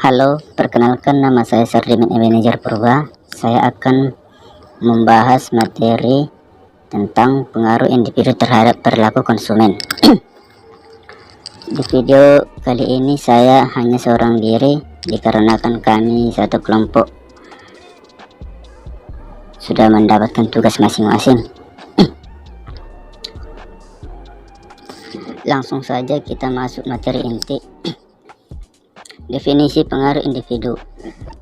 Halo, perkenalkan nama saya Sardimin Ebenezer Purba. Saya akan membahas materi tentang pengaruh individu terhadap perilaku konsumen. Di video kali ini saya hanya seorang diri dikarenakan kami satu kelompok sudah mendapatkan tugas masing-masing. Langsung saja kita masuk materi inti. Definisi pengaruh individu.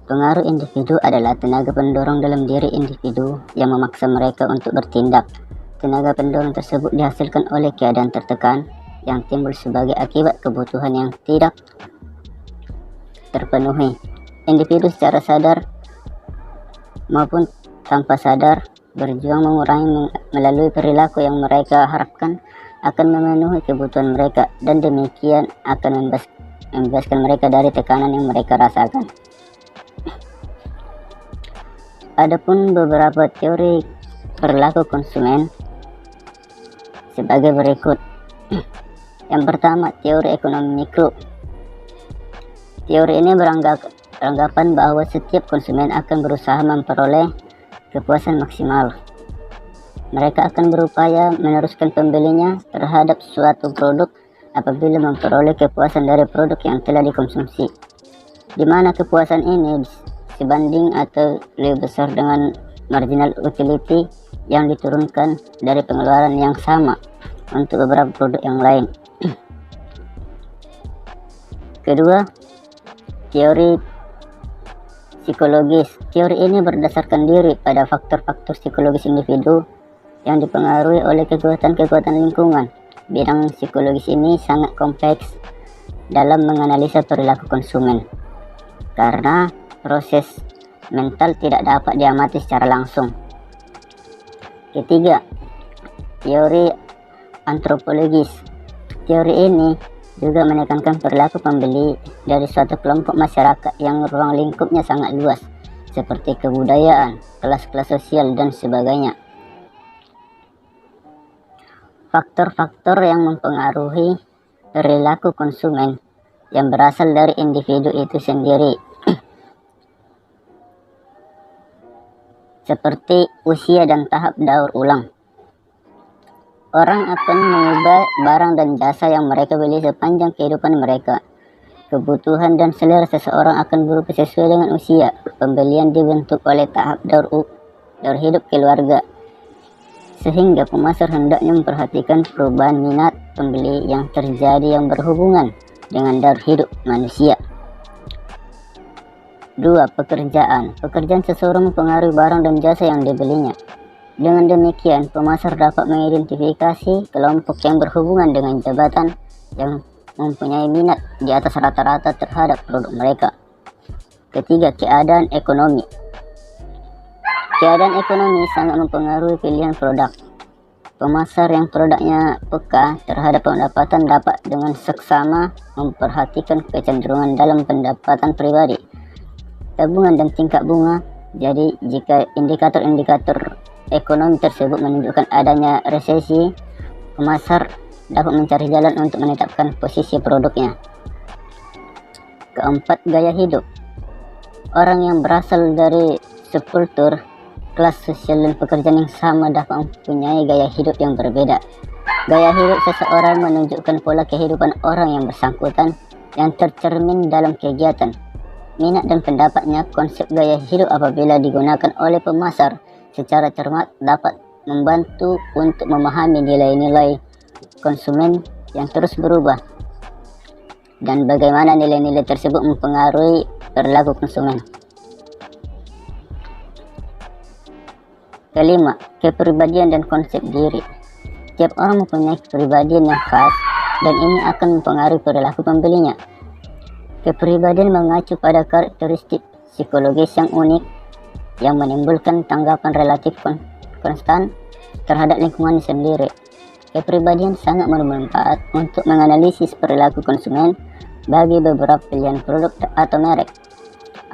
Pengaruh individu adalah tenaga pendorong dalam diri individu yang memaksa mereka untuk bertindak. Tenaga pendorong tersebut dihasilkan oleh keadaan tertekan yang timbul sebagai akibat kebutuhan yang tidak terpenuhi. Individu secara sadar maupun tanpa sadar berjuang mengurangi melalui perilaku yang mereka harapkan akan memenuhi kebutuhan mereka, dan demikian akan membebaskan mereka dari tekanan yang mereka rasakan. Adapun beberapa teori perilaku konsumen sebagai berikut. Yang pertama, teori ekonomi mikro. Teori ini beranggapan bahwa setiap konsumen akan berusaha memperoleh kepuasan maksimal. Mereka akan berupaya meneruskan pembelinya terhadap suatu produk apabila memperoleh kepuasan dari produk yang telah dikonsumsi, di mana kepuasan ini sebanding atau lebih besar dengan marginal utility yang diturunkan dari pengeluaran yang sama untuk beberapa produk yang lain. Kedua, teori psikologis. Teori ini berdasarkan diri pada faktor-faktor psikologis individu yang dipengaruhi oleh kekuatan-kekuatan lingkungan. Bidang psikologis ini sangat kompleks dalam menganalisa perilaku konsumen, karena proses mental tidak dapat diamati secara langsung. Ketiga, teori antropologis. Teori ini juga menekankan perilaku pembeli dari suatu kelompok masyarakat yang ruang lingkupnya sangat luas, seperti kebudayaan, kelas-kelas sosial, dan sebagainya. Faktor-faktor yang mempengaruhi perilaku konsumen yang berasal dari individu itu sendiri, seperti usia dan tahap daur ulang. Orang akan mengubah barang dan jasa yang mereka beli sepanjang kehidupan mereka. Kebutuhan dan selera seseorang akan berubah sesuai dengan usia. Pembelian dibentuk oleh tahap daur hidup keluarga, sehingga pemasar hendaknya memperhatikan perubahan minat pembeli yang terjadi yang berhubungan dengan daur hidup manusia. 2. Pekerjaan. Pekerjaan seseorang mempengaruhi barang dan jasa yang dibelinya. Dengan demikian, pemasar dapat mengidentifikasi kelompok yang berhubungan dengan jabatan yang mempunyai minat di atas rata-rata terhadap produk mereka. Ketiga, keadaan ekonomi. Keadaan ekonomi sangat mempengaruhi pilihan produk. Pemasar yang produknya peka terhadap pendapatan dapat dengan seksama memperhatikan kecenderungan dalam pendapatan pribadi, tabungan, dan tingkat bunga. Jadi, jika indikator-indikator ekonomi tersebut menunjukkan adanya resesi, pemasar dapat mencari jalan untuk menetapkan posisi produknya. Keempat, gaya hidup. Orang yang berasal dari subkultur, kelas sosial, dan pekerjaan yang sama dapat mempunyai gaya hidup yang berbeda. Gaya hidup seseorang menunjukkan pola kehidupan orang yang bersangkutan yang tercermin dalam kegiatan, minat, dan pendapatnya. Konsep gaya hidup apabila digunakan oleh pemasar secara cermat dapat membantu untuk memahami nilai-nilai konsumen yang terus berubah dan bagaimana nilai-nilai tersebut mempengaruhi perilaku konsumen. Kelima, kepribadian dan konsep diri. Tiap orang mempunyai kepribadian yang khas dan ini akan mempengaruhi perilaku pembelinya. Kepribadian mengacu pada karakteristik psikologis yang unik yang menimbulkan tanggapan relatif konstan terhadap lingkungan sendiri. Kepribadian sangat bermanfaat untuk menganalisis perilaku konsumen bagi beberapa pilihan produk atau merek.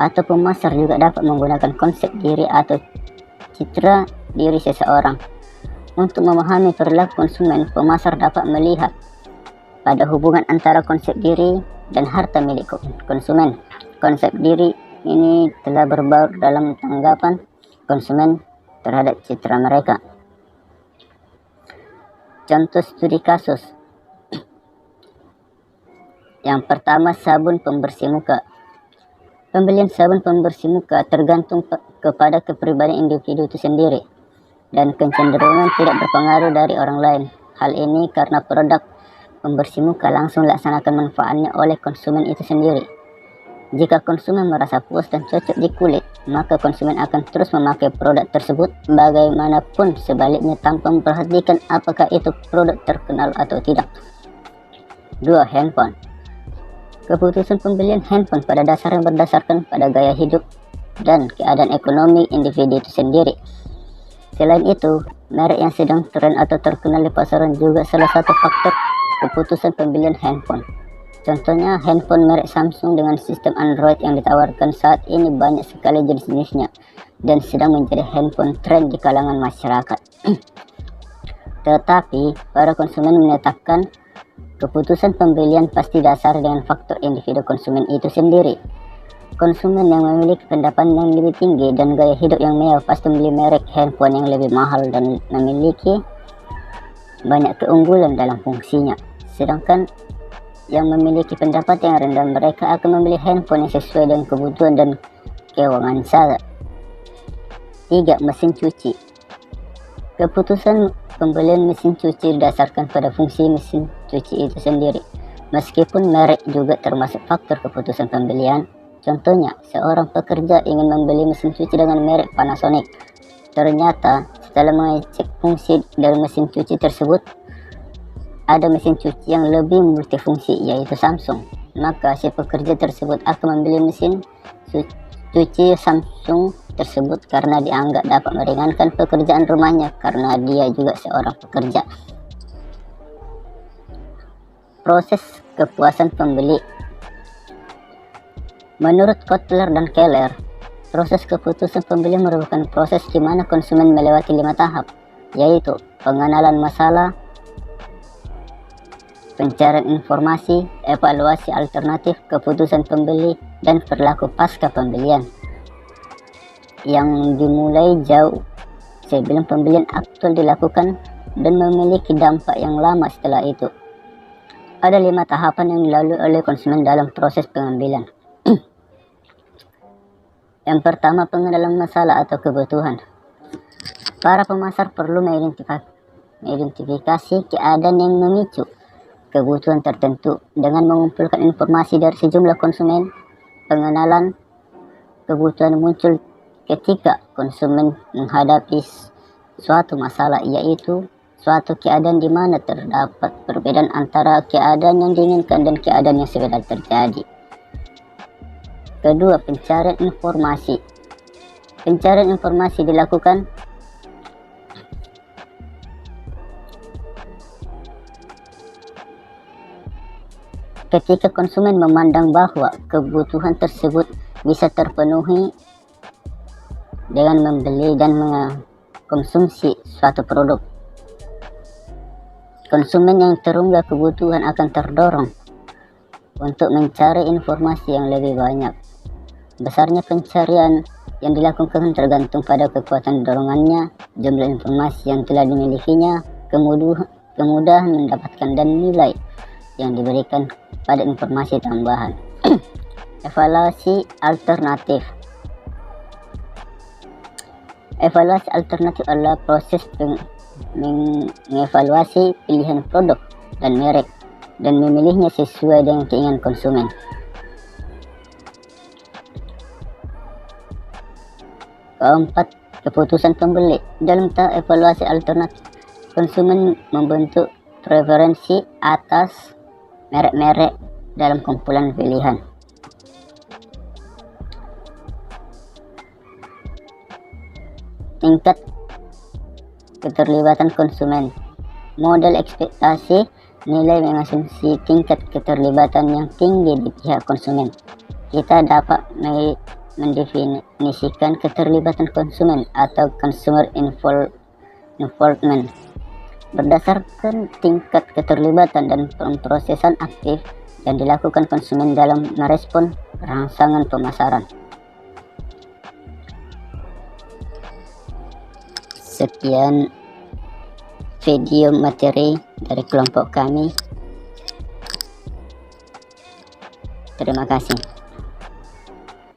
Atau pemasar juga dapat menggunakan konsep diri atau citra diri seseorang. Untuk memahami perilaku konsumen, pemasar dapat melihat pada hubungan antara konsep diri dan harta milik konsumen. Konsep diri ini telah berbaur dalam tanggapan konsumen terhadap citra mereka. Contoh studi kasus. Yang pertama, sabun pembersih muka. Pembelian sabun pembersih muka tergantung kepada kepribadian individu itu sendiri dan kecenderungan tidak berpengaruh dari orang lain. Hal ini karena produk pembersih muka langsung dilaksanakan manfaatnya oleh konsumen itu sendiri. Jika konsumen merasa puas dan cocok di kulit, maka konsumen akan terus memakai produk tersebut bagaimanapun sebaliknya tanpa memperhatikan apakah itu produk terkenal atau tidak. 2. Handphone. Keputusan pembelian handphone pada dasarnya berdasarkan pada gaya hidup dan keadaan ekonomi individu itu sendiri. Selain itu, merek yang sedang tren atau terkenal di pasaran juga salah satu faktor keputusan pembelian handphone. Contohnya, handphone merek Samsung dengan sistem Android yang ditawarkan saat ini banyak sekali jenis-jenisnya dan sedang menjadi handphone tren di kalangan masyarakat. Tetapi, para konsumen menyatakan keputusan pembelian pasti dasar dengan faktor individu konsumen itu sendiri. Konsumen yang memiliki pendapatan yang lebih tinggi dan gaya hidup yang mewah pasti membeli merek handphone yang lebih mahal dan memiliki banyak keunggulan dalam fungsinya. Sedangkan yang memiliki pendapatan yang rendah, mereka akan membeli handphone yang sesuai dengan kebutuhan dan keuangan saja. 3. Mesin cuci. Keputusan pembelian mesin cuci didasarkan pada fungsi mesin cuci itu sendiri. Meskipun merek juga termasuk faktor keputusan pembelian. Contohnya, seorang pekerja ingin membeli mesin cuci dengan merek Panasonic. Ternyata, setelah mengecek fungsi dari mesin cuci tersebut, ada mesin cuci yang lebih multifungsi, yaitu Samsung. Maka si pekerja tersebut akan membeli mesin cuci Samsung tersebut karena dianggap dapat meringankan pekerjaan rumahnya karena dia juga seorang pekerja. Proses kepuasan pembeli. Menurut Kotler dan Keller, proses keputusan pembeli merupakan proses di mana konsumen melewati 5 tahap, yaitu pengenalan masalah, pencarian informasi, evaluasi alternatif, keputusan pembeli, dan perilaku pasca pembelian, yang dimulai jauh sebelum pembelian aktual dilakukan dan memiliki dampak yang lama setelah itu. Ada 5 tahapan yang dilalui oleh konsumen dalam proses pengambilan. Yang pertama, pengenalan masalah atau kebutuhan. Para pemasar perlu mengidentifikasi keadaan yang memicu kebutuhan tertentu dengan mengumpulkan informasi dari sejumlah konsumen. Pengenalan kebutuhan muncul ketika konsumen menghadapi suatu masalah, yaitu suatu keadaan di mana terdapat perbedaan antara keadaan yang diinginkan dan keadaan yang sebenarnya terjadi. Kedua, pencarian informasi. Pencarian informasi dilakukan ketika konsumen memandang bahwa kebutuhan tersebut bisa terpenuhi dengan membeli dan mengkonsumsi suatu produk. Konsumen yang terunggah kebutuhan akan terdorong untuk mencari informasi yang lebih banyak. Besarnya pencarian yang dilakukan tergantung pada kekuatan dorongannya, jumlah informasi yang telah dimilikinya, kemudahan mendapatkan dan nilai yang diberikan pada informasi tambahan. Evaluasi alternatif. Evaluasi alternatif adalah proses mengevaluasi pilihan produk dan merek dan memilihnya sesuai dengan keinginan konsumen. Keempat, keputusan pembeli. Dalam tahap evaluasi alternatif, konsumen membentuk preferensi atas merek-merek dalam kumpulan pilihan. Tingkat keterlibatan konsumen. Model ekspektasi nilai mengasumsi tingkat keterlibatan yang tinggi di pihak konsumen. Kita dapat mendefinisikan keterlibatan konsumen atau consumer involvement berdasarkan tingkat keterlibatan dan pemrosesan aktif yang dilakukan konsumen dalam merespon rangsangan pemasaran. Sekian video materi dari kelompok kami. Terima kasih.